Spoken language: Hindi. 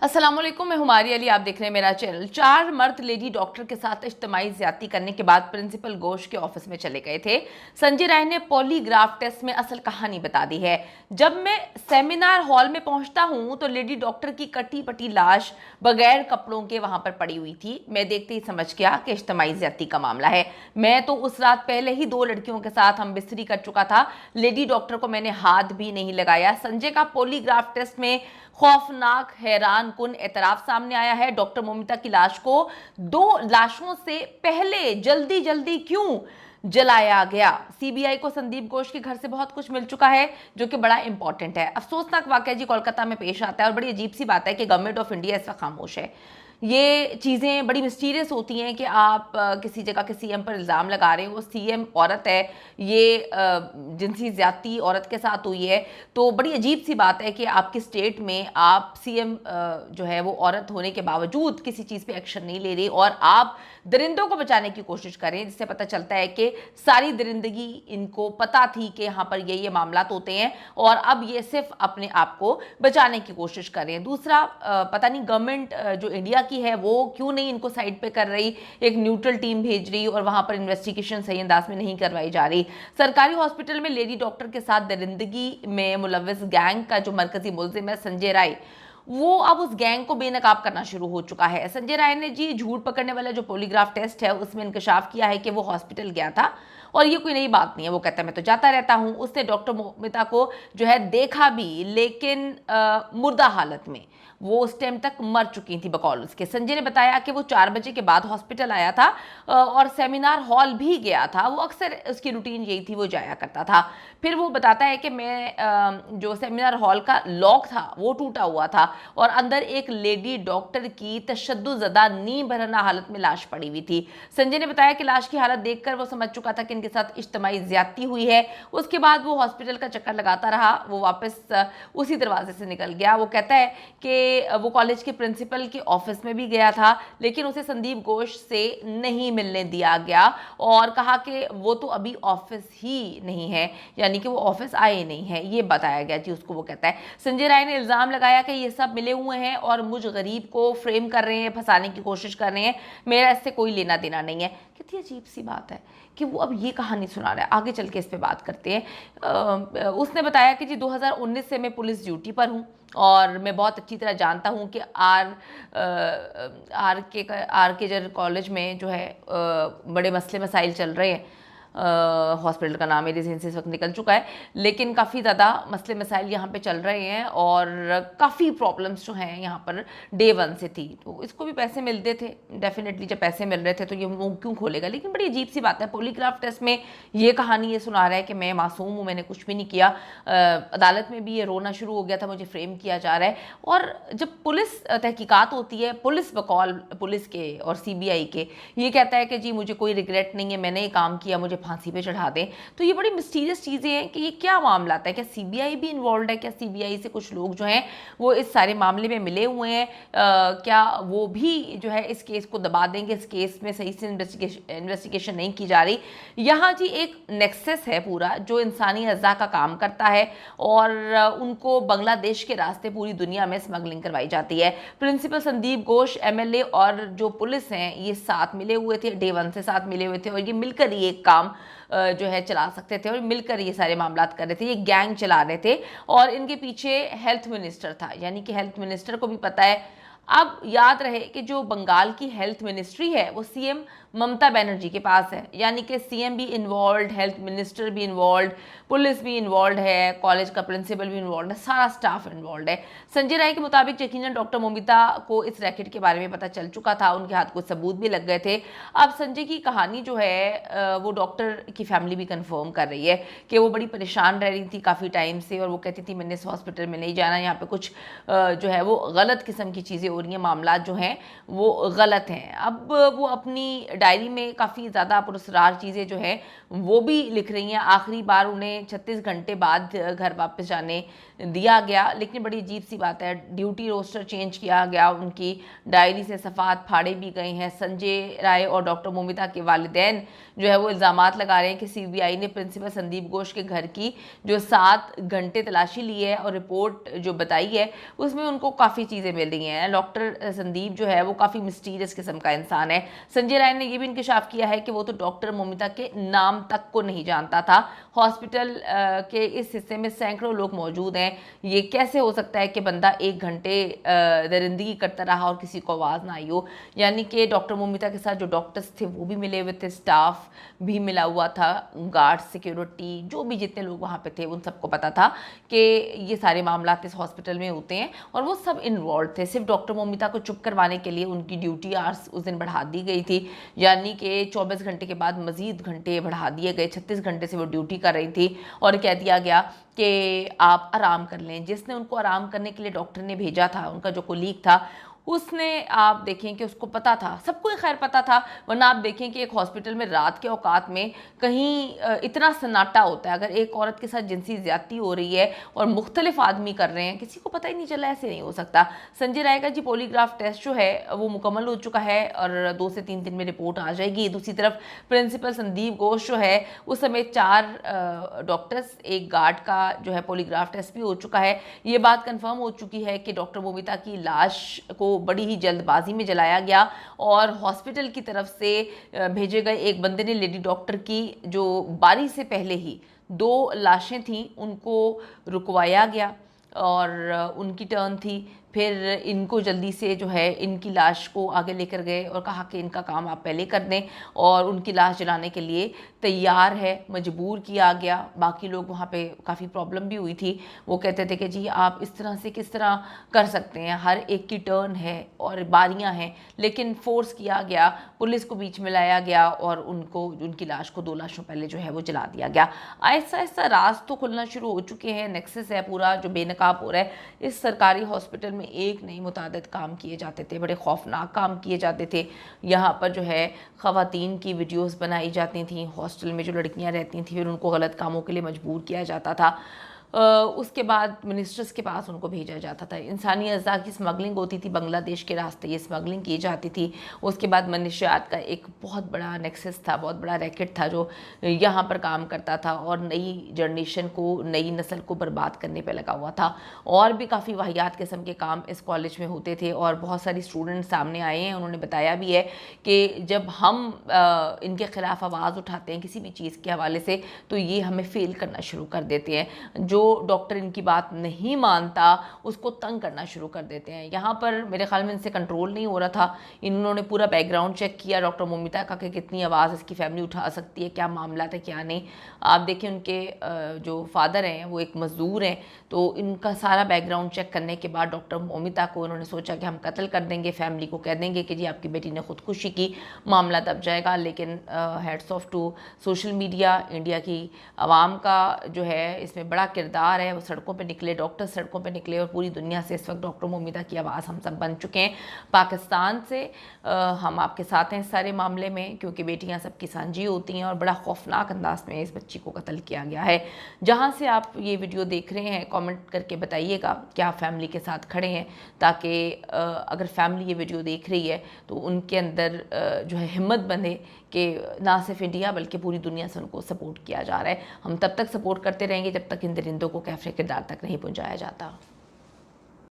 अस्सलाम वालेकुम, मैं हुमारी अली। आप देख रहे हैं मेरा चैनल। 4 मर्द लेडी डॉक्टर के साथ इज्तिमाई ज्यादती करने के बाद प्रिंसिपल घोष के ऑफिस में चले गए थे। संजय राय ने पॉलीग्राफ टेस्ट में असल कहानी बता दी है। जब मैं सेमिनार हॉल में पहुंचता हूं तो लेडी डॉक्टर की कटी पटी लाश बगैर कपड़ों के वहां पर पड़ी हुई थी। मैं देखते ही समझ गया कि इज्तिमाई ज्यादती का मामला है। मैं तो उस रात पहले ही 2 लड़कियों के साथ हम बिस्तरी कर चुका था। लेडी डॉक्टर को मैंने हाथ भी नहीं लगाया। संजय का पॉलीग्राफ टेस्ट में खौफनाक हैरान कुन एतराफ सामने आया है। डॉक्टर मोमिता की लाश को 2 लाशों से पहले जल्दी जल्दी क्यों जलाया गया? सीबीआई को संदीप घोष के घर से बहुत कुछ मिल चुका है जो कि बड़ा इंपॉर्टेंट है। अफसोसनाक वाकया जी कोलकाता में पेश आता है और बड़ी अजीब सी बात है कि गवर्नमेंट ऑफ इंडिया इस वक्त खामोश है। ये चीज़ें बड़ी मिस्टीरियस होती हैं कि आप किसी जगह के सीएम पर इल्ज़ाम लगा रहे हो, सीएम औरत है, ये जिनसी ज़्यादती औरत के साथ हुई है, तो बड़ी अजीब सी बात है कि आपकी स्टेट में आप सीएम जो है वो औरत होने के बावजूद किसी चीज़ पे एक्शन नहीं ले रही और आप दरिंदों को बचाने की कोशिश करें, जिससे पता चलता है कि सारी दरिंदगी इनको पता थी कि यहाँ पर ये मामलात होते हैं और अब ये सिर्फ अपने आप को बचाने की कोशिश करें। दूसरा, पता नहीं गवर्नमेंट जो इंडिया की है वो क्यों नहीं इनको साइड पे कर रही, एक न्यूट्रल टीम भेज रही और वहां पर इन्वेस्टिगेशन सही अंदाज में नहीं करवाई जा रही। सरकारी हॉस्पिटल में लेडी डॉक्टर के साथ दरिंदगी में मुलव्विस गैंग का जो मरकजी मुलजिम है संजय राय, वो अब उस गैंग को बेनकाब करना शुरू हो चुका है। संजय राय ने जी झूठ पकड़ने वाला जो पॉलीग्राफ टेस्ट है उसमें इंकशाफ किया है कि वो हॉस्पिटल गया था और ये कोई नई बात नहीं है। वो कहता है मैं तो जाता रहता हूं। उसने डॉक्टर मोमिता को जो है देखा भी, लेकिन मुर्दा हालत में। वो उस टाइम तक मर चुकी थी बकौल उसके। संजय ने बताया कि वो 4 बजे के बाद हॉस्पिटल आया था और सेमिनार हॉल भी गया था। वो अक्सर उसकी रूटीन यही थी, वो जाया करता था। फिर वो बताता है कि मैं जो सेमिनार हॉल का लॉक था वो टूटा हुआ था और अंदर एक लेडी डॉक्टर की तशद्दुज़दा नींद भरना हालत में लाश पड़ी हुई थी। संजय ने बताया कि लाश की हालत देखकर वो समझ चुका था कि इनके साथ इज्तिमाई ज्यादती हुई है। उसके बाद वो हॉस्पिटल का चक्कर लगाता रहा। वो वापस उसी दरवाजे से निकल गया। वो कहता है कि वो कॉलेज के प्रिंसिपल के ऑफिस में भी गया था, लेकिन उसे संदीप घोष से नहीं मिलने दिया गया और कहा कि वो तो अभी ऑफिस ही नहीं है, यानी कि वो ऑफिस आए नहीं है, ये बताया गया जी उसको। वो कहता है संजय राय ने इल्ज़ाम लगाया कि ये सब मिले हुए हैं और मुझ गरीब को फ्रेम कर रहे हैं, फंसाने की कोशिश कर रहे हैं, मेरा इससे कोई लेना देना नहीं है। कितनी अजीब सी बात है कि वो अब ये कहानी सुना रहा है। आगे चल के इस पे बात करते हैं। उसने बताया कि जी 2019 से मैं पुलिस ड्यूटी पर हूँ और मैं बहुत अच्छी तरह जानता हूँ कि आर के जर कॉलेज में जो है बड़े मसले मसाइल चल रहे हैं। हॉस्पिटल का नाम मेरे ज़हन से इस वक्त निकल चुका है, लेकिन काफ़ी ज़्यादा मसले मसाइल यहाँ पे चल रहे हैं और काफ़ी प्रॉब्लम्स जो हैं यहाँ पर डे 1 से थी। तो इसको भी पैसे मिलते थे, डेफिनेटली जब पैसे मिल रहे थे तो ये मुंह क्यों खोलेगा। लेकिन बड़ी अजीब सी बात है, पॉलीग्राफ टेस्ट में ये कहानी ये सुना रहा है कि मैं मासूम हूँ, मैंने कुछ भी नहीं किया। अदालत में भी ये रोना शुरू हो गया था, मुझे फ्रेम किया जा रहा है। और जब पुलिस तहकीकात होती है, पुलिस बकौल पुलिस के और सीबीआई के ये कहता है कि जी मुझे कोई रिग्रेट नहीं है, मैंने ये काम किया, मुझे फांसी पे चढ़ा दें, तो ये बड़ी मिस्टीरियस चीज़ें हैं कि ये क्या मामला है। क्या सीबीआई भी इन्वॉल्व है? क्या सीबीआई से कुछ लोग जो हैं वो इस सारे मामले में मिले हुए हैं? क्या वो भी जो है इस केस को दबा देंगे? इस केस में सही से इन्वेस्टिगेशन नहीं की जा रही। यहाँ जी एक नेक्सस है पूरा जो इंसानी अज़ा का काम करता है और उनको बांग्लादेश के रास्ते पूरी दुनिया में स्मगलिंग करवाई जाती है। प्रिंसिपल संदीप घोष, एमएलए और जो पुलिस हैं ये साथ मिले हुए थे, डे 1 से साथ मिले हुए थे और ये मिलकर ही एक काम जो है चला सकते थे और मिलकर ये सारे मामलात कर रहे थे। ये गैंग चला रहे थे और इनके पीछे हेल्थ मिनिस्टर था, यानी कि हेल्थ मिनिस्टर को भी पता है। अब याद रहे कि जो बंगाल की हेल्थ मिनिस्ट्री है वो सीएम ममता बनर्जी के पास है, यानी कि सीएम भी इन्वॉल्व, हेल्थ मिनिस्टर भी इन्वॉल्व, पुलिस भी इन्वॉल्व है, कॉलेज का प्रिंसिपल भी इन्वॉल्व है, सारा स्टाफ इन्वॉल्व है। संजय राय के मुताबिक यकीनन डॉक्टर मोमिता को इस रैकेट के बारे में पता चल चुका था, उनके हाथ कुछ सबूत भी लग गए थे। अब संजय की कहानी जो है वो डॉक्टर की फैमिली भी कंफर्म कर रही है कि वो बड़ी परेशान रह रही थी काफ़ी टाइम से और वो कहती थी मैंने इस हॉस्पिटल में नहीं जाना, यहाँ पे कुछ जो है वो गलत किस्म की चीज़ें हो रही हैं, मामला जो हैं वो गलत हैं। अब वो अपनी डायरी में काफ़ी ज़्यादा पुरस्कार चीज़ें जो हैं वो भी लिख रही हैं। आखिरी बार उन्हें 36 घंटे बाद घर वापस जाने दिया गया, लेकिन बड़ी अजीब सी बात है, ड्यूटी रोस्टर चेंज किया गया, उनकी डायरी से सफ़ात फाड़े भी गए हैं। संजय राय और डॉक्टर मोमिता के वालिदैन जो है वो इल्ज़ामात लगा रहे हैं कि सीबीआई ने प्रिंसिपल संदीप घोष के घर की जो 7 घंटे तलाशी ली है और रिपोर्ट जो बताई है उसमें उनको काफ़ी चीज़ें मिल रही हैं। डॉक्टर संदीप जो है वो काफ़ी मिस्टीरियस किस्म का इंसान है। संजय राय ने ये भी इंकशाफ किया है कि वो तो डॉक्टर मोमिता के नाम तक को नहीं जानता था। हॉस्पिटल के इस हिस्से में सैकड़ों लोग मौजूद हैं। ये कैसे हो सकता है कि बंदा 1 घंटे दरिंदगी करता रहा और किसी को आवाज़ ना आई हो? यानी कि डॉक्टर मोमिता के साथ जो डॉक्टर्स थे वो भी मिले हुए थे, स्टाफ भी मिला हुआ था, गार्ड, सिक्योरिटी, जो भी जितने लोग वहाँ पे थे उन सबको पता था कि ये सारे मामला इस हॉस्पिटल में होते हैं और वो सब इन्वॉल्व थे। सिर्फ डॉक्टर मोमिता को चुप करवाने के लिए उनकी ड्यूटी आवर्स उस दिन बढ़ा दी गई थी, यानी कि 24 घंटे के बाद मजीद घंटे बढ़ा दिए गए। 36 घंटे से वो ड्यूटी कर रही थी और कह दिया गया कि आप आराम कर लें। जिसने उनको आराम करने के लिए डॉक्टर ने भेजा था, उनका जो कोलीग था, उसने आप देखें कि उसको पता था, सबको ही खैर पता था, वरना आप देखें कि एक हॉस्पिटल में रात के औकात में कहीं इतना सन्नाटा होता है। अगर एक औरत के साथ जिनसी ज्यादती हो रही है और मुख्तलिफ आदमी कर रहे हैं, किसी को पता ही नहीं चला, ऐसे नहीं हो सकता। संजय राय का जी पॉलीग्राफ टेस्ट जो है वो मुकम्मल हो चुका है और 2 से 3 दिन में रिपोर्ट आ जाएगी। दूसरी तरफ प्रिंसिपल संदीप घोष जो है उस समय 4 डॉक्टर्स, एक गार्ड का जो है पॉलीग्राफ टेस्ट भी हो चुका है। ये बात कंफर्म हो चुकी है कि डॉक्टर मोमिता की लाश को बड़ी ही जल्दबाजी में जलाया गया और हॉस्पिटल की तरफ से भेजे गए एक बंदे ने लेडी डॉक्टर की जो बारी से पहले ही 2 लाशें थीं उनको रुकवाया गया और उनकी टर्न थी। फिर इनको जल्दी से जो है इनकी लाश को आगे लेकर गए और कहा कि इनका काम आप पहले कर दें और उनकी लाश जलाने के लिए तैयार है, मजबूर किया गया। बाकी लोग वहाँ पे काफ़ी प्रॉब्लम भी हुई थी, वो कहते थे कि जी आप इस तरह से किस तरह कर सकते हैं, हर एक की टर्न है और बारियां हैं। लेकिन फोर्स किया गया, पुलिस को बीच में लाया गया और उनको उनकी लाश को 2 लाशों पहले जो है वो जला दिया गया। आहिस्ता आहिस्ता राज तो खुलना शुरू हो चुके हैं, नेक्सस है पूरा जो बेनकाब हो रहा है। इस सरकारी हॉस्पिटल में एक नहीं मुतादिद काम किए जाते थे, बड़े खौफनाक काम किए जाते थे। यहाँ पर जो है ख़वातीन की वीडियोस बनाई जाती थी, हॉस्टल में जो लड़कियाँ रहती थी फिर उनको गलत कामों के लिए मजबूर किया जाता था। उसके बाद मिनिस्टर्स के पास उनको भेजा जाता था। इंसानी अज़ा की स्मगलिंग होती थी, बांग्लादेश के रास्ते ये स्मगलिंग की जाती थी। उसके बाद मनशियात का एक बहुत बड़ा नेक्सस था, बहुत बड़ा रैकेट था जो यहाँ पर काम करता था और नई जनरेशन को, नई नस्ल को बर्बाद करने पे लगा हुआ था। और भी काफ़ी वाहियात किस्म के काम इस कॉलेज में होते थे और बहुत सारी स्टूडेंट सामने आए हैं, उन्होंने बताया भी है कि जब हम इनके ख़िलाफ़ आवाज़ उठाते हैं किसी भी चीज़ के हवाले से तो ये हमें फ़ेल करना शुरू कर देते हैं। जो डॉक्टर इनकी बात नहीं मानता उसको तंग करना शुरू कर देते हैं। यहाँ पर मेरे ख्याल में इनसे कंट्रोल नहीं हो रहा था। इन्होंने पूरा बैकग्राउंड चेक किया डॉक्टर मोमिता का कि कितनी आवाज़ इसकी फैमिली उठा सकती है, क्या मामला था क्या नहीं। आप देखिए उनके जो फादर हैं वो एक मज़दूर हैं, तो इनका सारा बैकग्राउंड चेक करने के बाद डॉक्टर मोमिता को उन्होंने सोचा कि हम कत्ल कर देंगे, फैमिली को कह देंगे कि जी आपकी बेटी ने खुदकुशी की, मामला दब जाएगा। लेकिन hats off to social media, India की आवाम का जो है इसमें बड़ा किरदार है। वो सड़कों पे निकले, डॉक्टर सड़कों पे निकले और पूरी दुनिया से इस वक्त डॉक्टर मोमिता की आवाज़ हम सब बन चुके हैं। पाकिस्तान से हम आपके साथ हैं इस सारे मामले में, क्योंकि बेटियां सबकी सांझी होती हैं और बड़ा खौफनाक अंदाज में इस बच्ची को कत्ल किया गया है। जहां से आप ये वीडियो देख रहे हैं कमेंट करके बताइएगा कि आप फैमिली के साथ खड़े हैं, ताकि अगर फैमिली ये वीडियो देख रही है तो उनके अंदर जो है हिम्मत बने कि ना सिर्फ इंडिया बल्कि पूरी दुनिया से उनको सपोर्ट किया जा रहा है। हम तब तक सपोर्ट करते रहेंगे जब तक इन दरिंदों को कैफे किरदार तक नहीं पहुँचाया जाता।